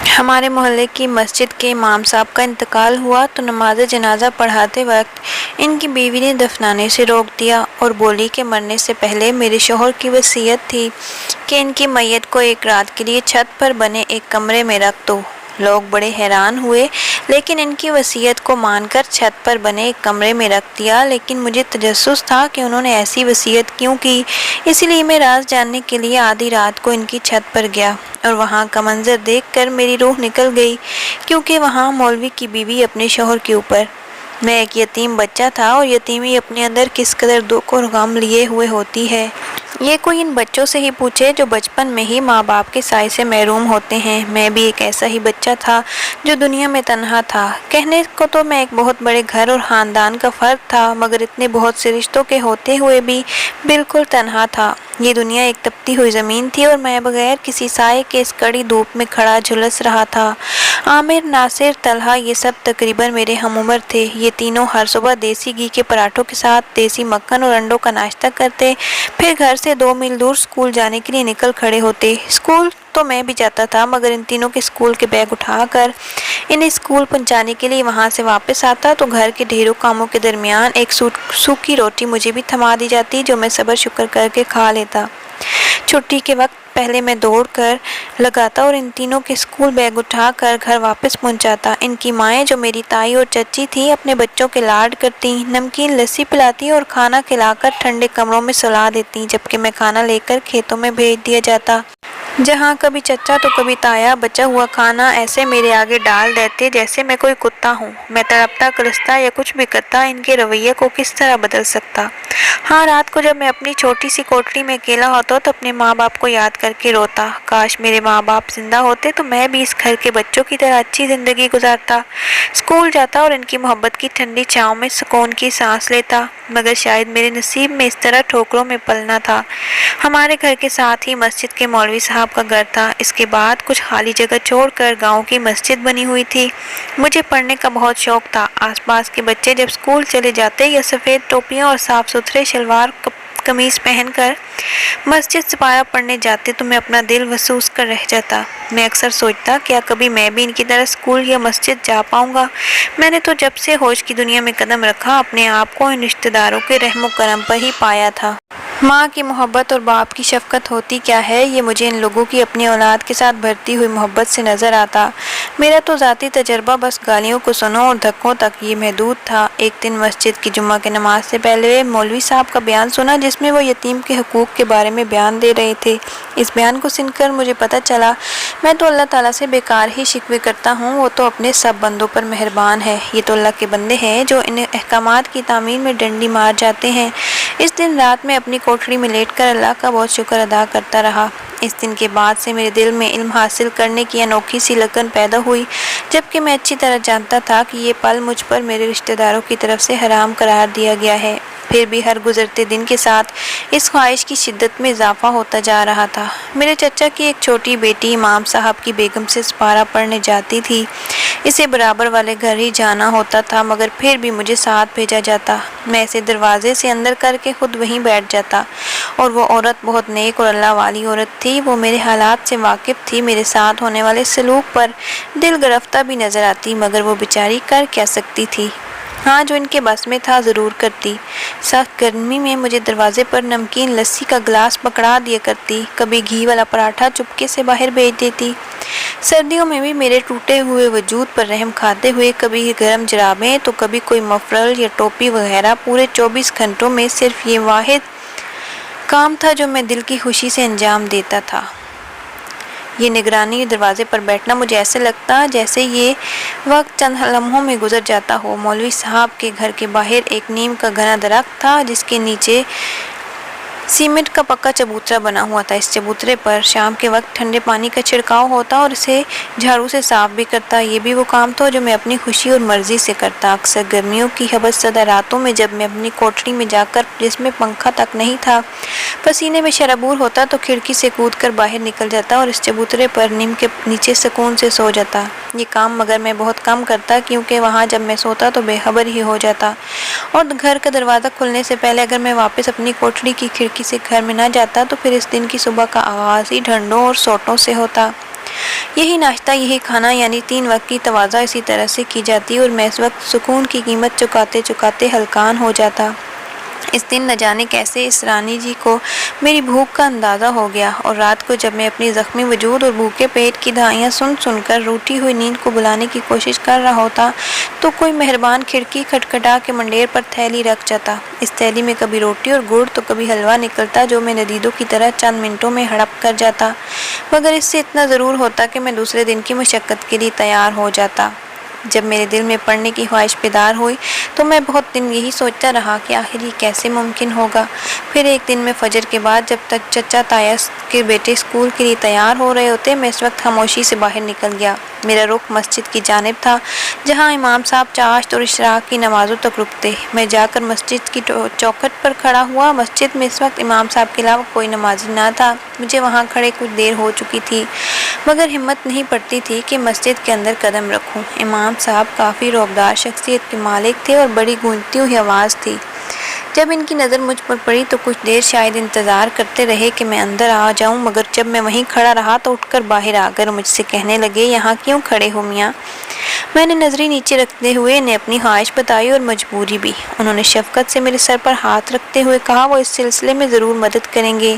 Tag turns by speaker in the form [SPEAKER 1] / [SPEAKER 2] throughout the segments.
[SPEAKER 1] ہمارے محلے کی مسجد کے امام صاحب کا انتقال ہوا تو نماز جنازہ پڑھاتے وقت ان کی بیوی نے دفنانے سے روک دیا اور بولی کہ مرنے سے پہلے میرے شوہر کی وصیت تھی کہ ان کی میت کو ایک رات کے لیے چھت پر بنے ایک کمرے میں رکھ دو۔ لوگ بڑے حیران ہوئے، لیکن ان کی وصیت کو مان کر چھت پر بنے ایک کمرے میں رکھ دیا، لیکن مجھے تجسس تھا کہ انہوں نے ایسی وصیت کیوں کی، اسی لیے میں راز جاننے کے لیے آدھی رات کو ان کی چھت پر گیا اور وہاں کا منظر دیکھ کر میری روح نکل گئی، کیونکہ وہاں مولوی کی بیوی اپنے شوہر کے اوپر، میں ایک یتیم بچہ تھا، اور یتیمی اپنے اندر کس قدر دکھ اور غم لیے ہوئے ہوتی ہے، یہ کوئی ان بچوں سے ہی پوچھے جو بچپن میں ہی ماں باپ کے سائے سے محروم ہوتے ہیں۔ میں بھی ایک ایسا ہی بچہ تھا جو دنیا میں تنہا تھا۔ کہنے کو تو میں ایک بہت بڑے گھر اور خاندان کا فرد تھا، مگر اتنے بہت سے رشتوں کے ہوتے ہوئے بھی بالکل تنہا تھا۔ یہ دنیا ایک تپتی ہوئی زمین تھی اور میں بغیر کسی سائے کے اس کڑی دھوپ میں کھڑا جھلس رہا تھا۔ عامر، ناصر، طلحہ یہ سب تقریباً میرے ہم عمر تھے۔ یہ تینوں ہر صبح دیسی گھی کے پراٹھوں کے ساتھ دیسی مکھن اور انڈوں کا ناشتہ کرتے، پھر گھر سے 2 میل دور اسکول جانے کے لیے نکل کھڑے ہوتے۔ اسکول تو میں بھی جاتا تھا، مگر ان تینوں کے اسکول کے بیگ اٹھا کر انہیں اسکول پہنچانے کے لیے وہاں سے واپس آتا تو گھر کے ڈھیروں کاموں کے درمیان ایک سوکھی روٹی مجھے بھی تھما دی جاتی، جو میں صبر شکر کر کے کھا لیتا۔ چھٹی کے وقت پہلے میں دوڑ کر لگاتا اور ان تینوں کے اسکول بیگ اٹھا کر گھر واپس پہنچاتا۔ ان کی مائیں، جو میری تائی اور چچی تھی، اپنے بچوں کے لاڈ کرتی، نمکین لسی پلاتی اور کھانا کھلا کر ٹھنڈے کمروں میں سلا دیتی، جبکہ میں کھانا لے کر کھیتوں میں بھیج دیا جاتا، جہاں کبھی چچا تو کبھی تایا بچا ہوا کھانا ایسے میرے آگے ڈال دیتے جیسے میں کوئی کتا ہوں۔ میں تڑپتا، کلستا یا کچھ بھی کرتا، ان کے رویے کو کس طرح بدل سکتا؟ ہاں، رات کو جب میں اپنی چھوٹی سی کوٹری میں اکیلا ہوتا تو اپنے ماں باپ کو یاد کر کے روتا۔ کاش میرے ماں باپ زندہ ہوتے تو میں بھی اس گھر کے بچوں کی طرح اچھی زندگی گزارتا، اسکول جاتا اور ان کی محبت کی ٹھنڈی چھاؤں میں سکون کی سانس لیتا، مگر شاید میرے نصیب میں اس طرح ٹھوکروں میں پلنا تھا۔ ہمارے گھر کے ساتھ ہی مسجد کے مولوی صاحب کا گھر تھا۔ اس کے بعد کچھ خالی جگہ چھوڑ کر گاؤں کی مسجد بنی ہوئی تھی۔ مجھے پڑھنے کا بہت شوق تھا۔ آس پاس کے بچے جب اسکول چلے جاتے یا سفید ٹوپیاں اور صاف ستھرے شلوار قمیض پہن کر مسجد سپارہ پڑھنے جاتے تو میں اپنا دل محسوس کر رہ جاتا۔ میں اکثر سوچتا کیا کبھی میں بھی ان کی طرح اسکول یا مسجد جا پاؤں گا۔ میں نے تو جب سے ہوش کی دنیا میں قدم رکھا اپنے آپ کو ان رشتہ داروں کے رحم و کرم پر ہی پایا تھا۔ ماں کی محبت اور باپ کی شفقت ہوتی کیا ہے، یہ مجھے ان لوگوں کی اپنی اولاد کے ساتھ بڑھتی ہوئی محبت سے نظر آتا۔ میرا تو ذاتی تجربہ بس گالیوں کو سنو اور دھکوں تک یہ محدود تھا۔ ایک دن مسجد کی جمعہ کی نماز سے پہلے مولوی صاحب کا بیان سنا، جس میں وہ یتیم کے حقوق کے بارے میں بیان دے رہے تھے۔ اس بیان کو سن کر مجھے پتہ چلا میں تو اللہ تعالیٰ سے بیکار ہی شکوے کرتا ہوں، وہ تو اپنے سب بندوں پر مہربان ہے۔ یہ تو اللہ کے بندے ہیں جو ان احکامات کی تعمیل میں ڈنڈی مار جاتے ہیں۔ اس دن رات میں اپنی کوٹری میں لیٹ کر اللہ کا بہت شکر ادا کرتا رہا۔ اس دن کے بعد سے میرے دل میں علم حاصل کرنے کی انوکھی سی لگن پیدا ہوئی، جبکہ میں اچھی طرح جانتا تھا کہ یہ پل مجھ پر میرے رشتہ داروں کی طرف سے حرام قرار دیا گیا ہے۔ پھر بھی ہر گزرتے دن کے ساتھ اس خواہش کی شدت میں اضافہ ہوتا جا رہا تھا۔ میرے چچا کی ایک چھوٹی بیٹی امام صاحب کی بیگم سے سپارہ پڑھنے جاتی تھی۔ اسے برابر والے گھر ہی جانا ہوتا تھا، مگر پھر بھی مجھے ساتھ بھیجا جاتا۔ میں اسے دروازے سے اندر کر کے خود وہیں بیٹھ جاتا، اور وہ عورت بہت نیک اور اللہ والی عورت تھی۔ وہ میرے حالات سے واقف تھی، میرے ساتھ ہونے والے سلوک پر دل گرفتہ بھی نظر آتی، مگر وہ بیچاری کر کیا سکتی تھی؟ ہاں، جو ان کے بس میں تھا ضرور کرتی۔ سخت گرمی میں مجھے دروازے پر نمکین لسی کا گلاس پکڑا دیا کرتی، کبھی گھی والا پراٹھا چپکے سے باہر بھیج دیتی۔ سردیوں میں بھی میرے ٹوٹے ہوئے وجود پر رحم کھاتے ہوئے کبھی گرم جرابیں تو کبھی کوئی مفرل یا ٹوپی وغیرہ، پورے 24 گھنٹوں میں صرف یہ واحد کام تھا جو میں دل کی خوشی سے انجام دیتا تھا۔ یہ نگرانی دروازے پر بیٹھنا مجھے ایسے لگتا جیسے یہ وقت چند لمحوں میں گزر جاتا ہو۔ مولوی صاحب کے گھر کے باہر ایک نیم کا گھنا درخت تھا، جس کے نیچے سیمنٹ کا پکا چبوترا بنا ہوا تھا۔ اس چبوترے پر شام کے وقت ٹھنڈے پانی کا چھڑکاؤ ہوتا اور اسے جھاڑو سے صاف بھی کرتا۔ یہ بھی وہ کام تھا جو میں اپنی خوشی اور مرضی سے کرتا۔ اکثر گرمیوں کی حبس زدہ راتوں میں جب میں اپنی کوٹری میں جا کر، جس میں پنکھا تک نہیں تھا، پسینے میں شرابور ہوتا تو کھڑکی سے کود کر باہر نکل جاتا اور اس چبوترے پر نیم کے نیچے سکون سے سو جاتا۔ یہ کام مگر میں بہت کم کرتا، کیونکہ وہاں جب میں سوتا تو بے خبر ہی ہو جاتا، اور گھر کا دروازہ کھلنے سے پہلے اگر میں واپس اپنی کوٹری کی کھڑکی سے گھر میں نہ جاتا تو پھر اس دن کی صبح کا آغاز ہی ڈھنڈوں اور سوٹوں سے ہوتا۔ یہی ناشتہ، یہی کھانا، یعنی 3 وقت کی تواضع اسی طرح سے کی جاتی اور میں اس وقت سکون کی قیمت چکاتے چکاتے ہلکان ہو جاتا۔ اس دن نہ جانے کیسے اس رانی جی کو میری بھوک کا اندازہ ہو گیا، اور رات کو جب میں اپنی زخمی وجود اور بھوکے پیٹ کی دھائیاں سن سن کر روٹی ہوئی نیند کو بلانے کی کوشش کر رہا ہوتا تو کوئی مہربان کھڑکی کھٹکھٹا کے منڈیر پر تھیلی رکھ جاتا۔ اس تھیلی میں کبھی روٹی اور گڑ تو کبھی حلوہ نکلتا جو میں ندیدوں کی طرح چند منٹوں میں ہڑپ کر جاتا، مگر اس سے اتنا ضرور ہوتا کہ میں دوسرے دن کی مشقت کے لیے تیار ہو جاتا۔ جب میرے دل میں پڑھنے کی خواہش بیدار ہوئی تو میں بہت دن یہی سوچتا رہا کہ آخر یہ کیسے ممکن ہوگا۔ پھر ایک دن میں فجر کے بعد جب تک چچا تایا کے بیٹے اسکول کے لیے تیار ہو رہے ہوتے، میں اس وقت خاموشی سے باہر نکل گیا۔ میرا رخ مسجد کی جانب تھا جہاں امام صاحب چاشت اور اشراق کی نمازوں تک رکتے۔ میں جا کر مسجد کی چوکھٹ پر کھڑا ہوا۔ مسجد میں اس وقت امام صاحب کے علاوہ کوئی نمازی نہ تھا۔ مجھے وہاں کھڑے کچھ دیر ہو چکی تھی، مگر ہمت نہیں پڑتی تھی کہ مسجد کے اندر قدم رکھوں۔ امام صاحب کافی رعبدار شخصیت کے مالک تھے اور بڑی گونجتی ہوئی آواز تھی۔ جب ان کی نظر مجھ پر پڑی تو کچھ دیر شاید انتظار کرتے رہے کہ میں اندر آ جاؤں، مگر جب میں وہیں کھڑا رہا تو اٹھ کر باہر آ کر مجھ سے کہنے لگے، یہاں کیوں کھڑے ہو میاں؟ میں نے نظری نیچے رکھتے ہوئے انہیں اپنی خواہش بتائی اور مجبوری بھی۔ انہوں نے شفقت سے میرے سر پر ہاتھ رکھتے ہوئے کہا وہ اس سلسلے میں ضرور مدد کریں گے۔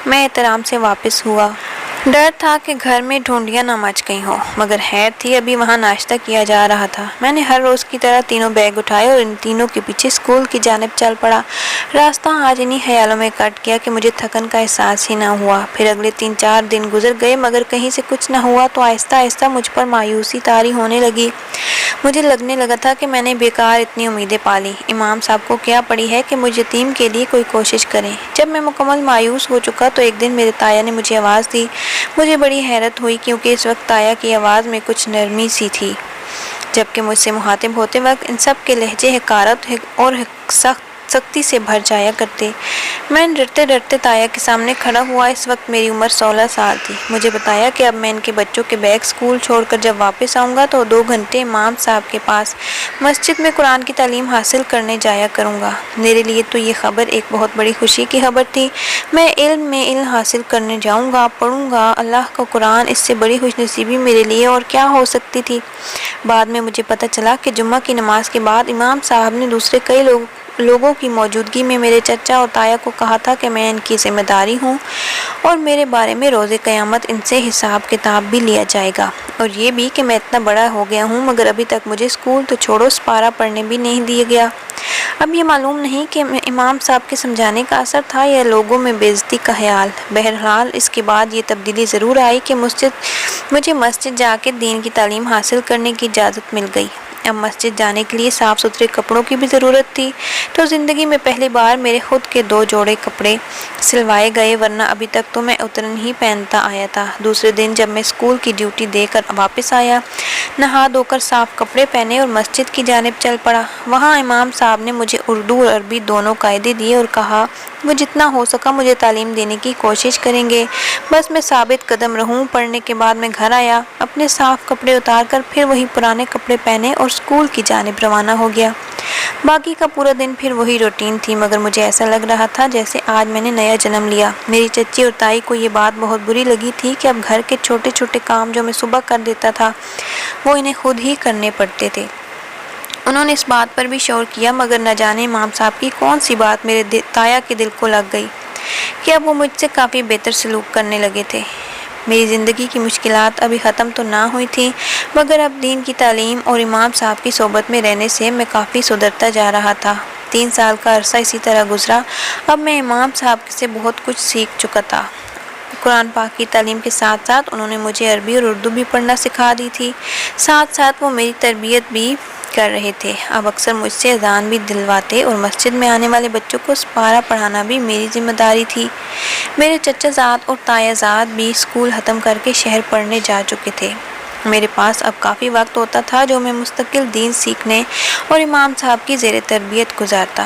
[SPEAKER 1] میں احترام سے واپس ہوا۔ ڈر تھا کہ گھر میں ڈھونڈیاں نہ مچ گئی ہوں، مگر خیر تھی ابھی وہاں ناشتہ کیا جا رہا تھا۔ میں نے ہر روز کی طرح تینوں بیگ اٹھائے اور ان تینوں کے پیچھے اسکول کی جانب چل پڑا۔ راستہ آج انہی خیالوں میں کٹ گیا کہ مجھے تھکن کا احساس ہی نہ ہوا۔ پھر اگلے 3-4 دن گزر گئے مگر کہیں سے کچھ نہ ہوا تو آہستہ آہستہ مجھ پر مایوسی طاری ہونے لگی۔ مجھے لگنے لگا تھا کہ میں نے بیکار اتنی امیدیں پالی۔ امام صاحب کو کیا پڑی ہے کہ مجھ یتیم کے لیے کوئی کوشش کریں۔ جب میں مکمل مایوس ہو چکا تو ایک دن میرے تایا نے مجھے آواز دی۔ مجھے بڑی حیرت ہوئی کیونکہ اس وقت تایا کی آواز میں کچھ نرمی سی تھی، جبکہ مجھ سے مخاطب ہوتے وقت ان سب کے لہجے حقارت اور سختی سے بھر جایا کرتے۔ میں ڈرتے ڈرتے تایا کے سامنے کھڑا ہوا۔ اس وقت میری عمر 16 سال تھی۔ مجھے بتایا کہ اب میں ان کے بچوں کے بیگ اسکول چھوڑ کر جب واپس آؤں گا تو 2 گھنٹے امام صاحب کے پاس مسجد میں قرآن کی تعلیم حاصل کرنے جایا کروں گا۔ میرے لیے تو یہ خبر ایک بہت بڑی خوشی کی خبر تھی۔ میں علم میں علم حاصل کرنے جاؤں گا، پڑھوں گا اللہ کا قرآن، اس سے بڑی خوش نصیبی میرے لیے اور کیا ہو سکتی تھی۔ بعد میں مجھے پتہ چلا کہ جمعہ کی نماز کے بعد امام صاحب نے دوسرے کئی لوگوں کی موجودگی میں میرے چچا اور تایا کو کہا تھا کہ میں ان کی ذمہ داری ہوں اور میرے بارے میں روز قیامت ان سے حساب کتاب بھی لیا جائے گا، اور یہ بھی کہ میں اتنا بڑا ہو گیا ہوں مگر ابھی تک مجھے اسکول تو چھوڑو سپارہ پڑھنے بھی نہیں دیا گیا۔ اب یہ معلوم نہیں کہ امام صاحب کے سمجھانے کا اثر تھا یا لوگوں میں بے عزتی کا خیال۔ بہرحال اس کے بعد یہ تبدیلی ضرور آئی کہ مجھے مسجد جا کے دین کی تعلیم حاصل کرنے کی اجازت مل گئی۔ اب مسجد جانے کے لیے صاف ستھرے کپڑوں کی بھی ضرورت تھی، تو زندگی میں پہلی بار میرے خود کے 2 جوڑے کپڑے سلوائے گئے، ورنہ ابھی تک تو میں اترن ہی پہنتا آیا تھا۔ دوسرے دن جب میں اسکول کی ڈیوٹی دے کر واپس آیا، نہا دھو کر صاف کپڑے پہنے اور مسجد کی جانب چل پڑا۔ وہاں امام صاحب نے مجھے اردو اور عربی دونوں قاعدے دیے اور کہا وہ جتنا ہو سکا مجھے تعلیم دینے کی کوشش کریں گے، بس میں ثابت قدم رہوں۔ پڑھنے کے بعد میں گھر آیا، اپنے صاف کپڑے اتار کر پھر وہی پرانے کپڑے پہنے اور اسکول کی جانب روانہ ہو گیا۔ باقی کا پورا دن پھر وہی روٹین تھی، مگر مجھے ایسا لگ رہا تھا جیسے آج میں نے نیا جنم لیا۔ میری چچی اور تائی کو یہ بات بہت بری لگی تھی کہ اب گھر کے چھوٹے چھوٹے کام جو میں صبح کر دیتا تھا وہ انہیں خود ہی کرنے پڑتے تھے۔ انہوں نے اس بات پر بھی شور کیا، مگر نہ جانے امام صاحب کی کون سی بات میرے تایا کے دل کو لگ گئی کہ اب وہ مجھ سے کافی بہتر سلوک کرنے لگے تھے۔ میری زندگی کی مشکلات ابھی ختم تو نہ ہوئی تھیں، مگر اب دین کی تعلیم اور امام صاحب کی صحبت میں رہنے سے میں کافی سدھرتا جا رہا تھا۔ 3 سال کا عرصہ اسی طرح گزرا۔ اب میں امام صاحب سے بہت کچھ سیکھ چکا تھا۔ قرآن پاک کی تعلیم کے ساتھ ساتھ انہوں نے مجھے عربی اور اردو بھی پڑھنا سکھا دی تھی۔ ساتھ ساتھ وہ میری تربیت بھی کر رہے تھے۔ اب اکثر مجھ سے اذان بھی دلواتے اور مسجد میں آنے والے بچوں کو سپارہ پڑھانا بھی میری ذمہ داری تھی۔ میرے چچا زاد اور تایا زاد بھی اسکول ختم کر کے شہر پڑھنے جا چکے تھے۔ میرے پاس اب کافی وقت ہوتا تھا جو میں مستقل دین سیکھنے اور امام صاحب کی زیر تربیت گزارتا۔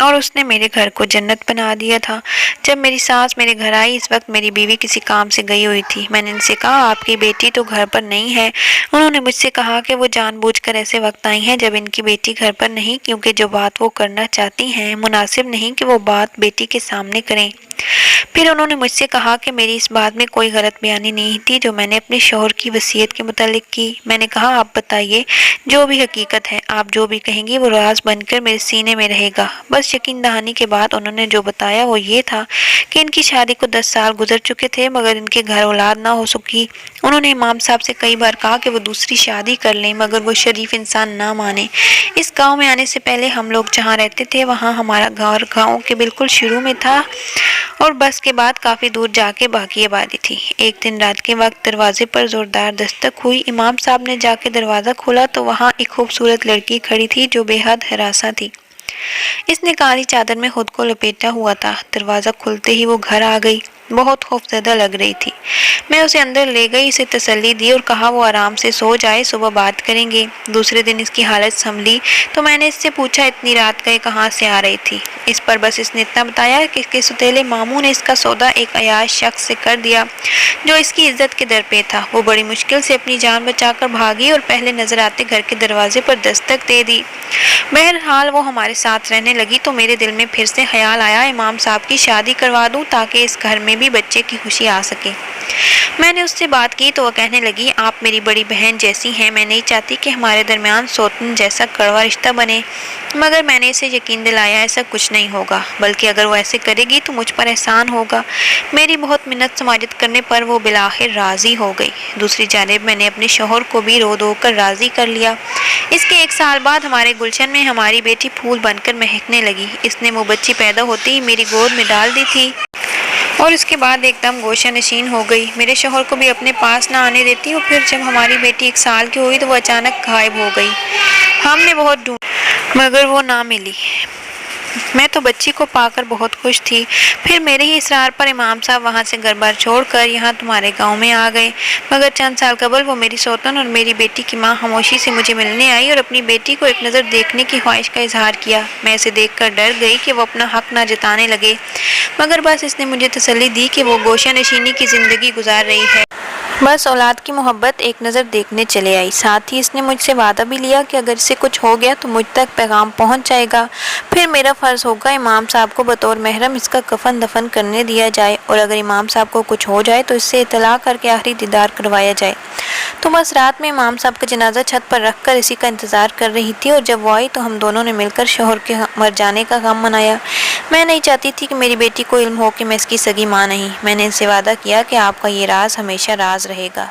[SPEAKER 1] اور اس نے میرے گھر کو جنت بنا دیا تھا۔ جب میری ساس میرے گھر آئی، اس وقت میری بیوی کسی کام سے گئی ہوئی تھی۔ میں نے ان سے کہا آپ کی بیٹی تو گھر پر نہیں ہے۔ انہوں نے مجھ سے کہا کہ وہ جان بوجھ کر ایسے وقت آئی ہیں جب ان کی بیٹی گھر پر نہیں، کیونکہ جو بات وہ کرنا چاہتی ہیں مناسب نہیں کہ وہ بات بیٹی کے سامنے کریں۔ پھر انہوں نے مجھ سے کہا کہ میری اس بات میں کوئی غلط بیانی نہیں تھی جو میں نے اپنے شوہر کی وصیت کے متعلق کی۔ میں نے کہا آپ بتائیے، جو بھی حقیقت ہے، آپ جو بھی کہیں گی وہ راز بن کر میرے سینے میں رہے گا۔ بس یقین دہانی کے بعد انہوں نے جو بتایا وہ یہ تھا کہ ان کی شادی کو 10 سال گزر چکے تھے مگر ان کے گھر اولاد نہ ہو سکی۔ انہوں نے امام صاحب سے کئی بار کہا کہ وہ دوسری شادی کر لیں مگر وہ شریف انسان نہ مانے۔ اس گاؤں میں آنے سے پہلے ہم لوگ جہاں رہتے تھے وہاں ہمارا گھر گاؤں کے بالکل شروع میں تھا اور بس کے بعد کافی دور جا کے باقی آبادی تھی۔ ایک دن رات کے وقت دروازے پر زوردار دستک ہوئی۔ امام صاحب نے جا کے دروازہ کھولا تو وہاں ایک خوبصورت لڑکی کھڑی تھی جو بے حد ہراساں تھی۔ اس نے کالی چادر میں خود کو لپیٹا ہوا تھا۔ دروازہ کھلتے ہی وہ گھر آ گئی، بہت خوفزدہ لگ رہی تھی۔ میں اسے اندر لے گئی، اسے تسلی دی اور کہا وہ آرام سے سو جائے، صبح بات کریں گے۔ دوسرے دن اس کی حالت سنبھلی تو میں نے اس سے پوچھا اتنی رات گئے کہاں سے آ رہی تھی؟ اس پر بس اس نے اتنا بتایا کہ اس کے ستیلے ماموں نے اس کا سودا ایک عیاش شخص سے کر دیا جو اس کی عزت کے در پہ تھا۔ وہ بڑی مشکل سے اپنی جان بچا کر بھاگی اور پہلے نظر آتے گھر کے دروازے پر دستک دے دی۔ بہرحال وہ ہمارے ساتھ رہنے لگی تو میرے دل میں پھر سے خیال آیا امام صاحب کی شادی کروا دوں تاکہ اس گھر میں بھی بچے کی خوشی آ سکے۔ میں نے اس سے بات کی تو وہ کہنے لگی آپ میری بڑی بہن جیسی ہیں، میں نہیں چاہتی کہ ہمارے درمیان سوتن جیسا کڑوا رشتہ بنے، مگر میں نے اسے یقین دلایا ایسا کچھ نہیں ہوگا، بلکہ اگر وہ ایسے کرے گی تو مجھ پر احسان ہوگا۔ میری بہت منت سماجت کرنے پر وہ بالآخر راضی ہو گئی۔ دوسری جانب میں نے اپنے شوہر کو بھی رو دو کر راضی کر لیا۔ اس کے 1 سال بعد ہمارے گلشن میں ہماری بیٹی پھول بن کر مہکنے لگی۔ اس نے وہ بچی پیدا ہوتے ہی میری گود میں ڈال دی تھی اور اس کے بعد ایک دم گوشہ نشین ہو گئی۔ میرے شوہر کو بھی اپنے پاس نہ آنے دیتی اور پھر جب ہماری بیٹی 1 سال کی ہوئی تو وہ اچانک غائب ہو گئی۔ ہم نے بہت ڈھونڈا مگر وہ نہ ملی۔ میں تو بچی کو پا کر بہت خوش تھی۔ پھر میرے ہی اصرار پر امام صاحب وہاں سے گھر بار چھوڑ کر یہاں تمہارے گاؤں میں آ گئے، مگر چند سال قبل وہ میری سوتن اور میری بیٹی کی ماں خاموشی سے مجھے ملنے آئی اور اپنی بیٹی کو ایک نظر دیکھنے کی خواہش کا اظہار کیا۔ میں اسے دیکھ کر ڈر گئی کہ وہ اپنا حق نہ جتانے لگے، مگر بس اس نے مجھے تسلی دی کہ وہ گوشہ نشینی کی زندگی گزار رہی ہے۔ بس اولاد کی محبت ایک نظر دیکھنے چلے آئی۔ ساتھ ہی اس نے مجھ سے وعدہ بھی لیا کہ اگر اسے کچھ ہو گیا تو مجھ تک پیغام پہنچ جائے گا، پھر میرا فرض ہوگا امام صاحب کو بطور محرم اس کا کفن دفن کرنے دیا جائے اور اگر امام صاحب کو کچھ ہو جائے تو اس سے اطلاع کر کے آخری دیدار کروایا جائے۔ تو بس رات میں امام صاحب کا جنازہ چھت پر رکھ کر اسی کا انتظار کر رہی تھی اور جب وہ آئی تو ہم دونوں نے مل کر شوہر کے مر جانے کا غم منایا۔ میں نہیں چاہتی تھی کہ میری بیٹی کو علم ہو کہ میں اس کی سگی ماں نہیں۔ میں نے ان سے وعدہ کیا کہ آپ کا یہ راز ہمیشہ راز رہے گا۔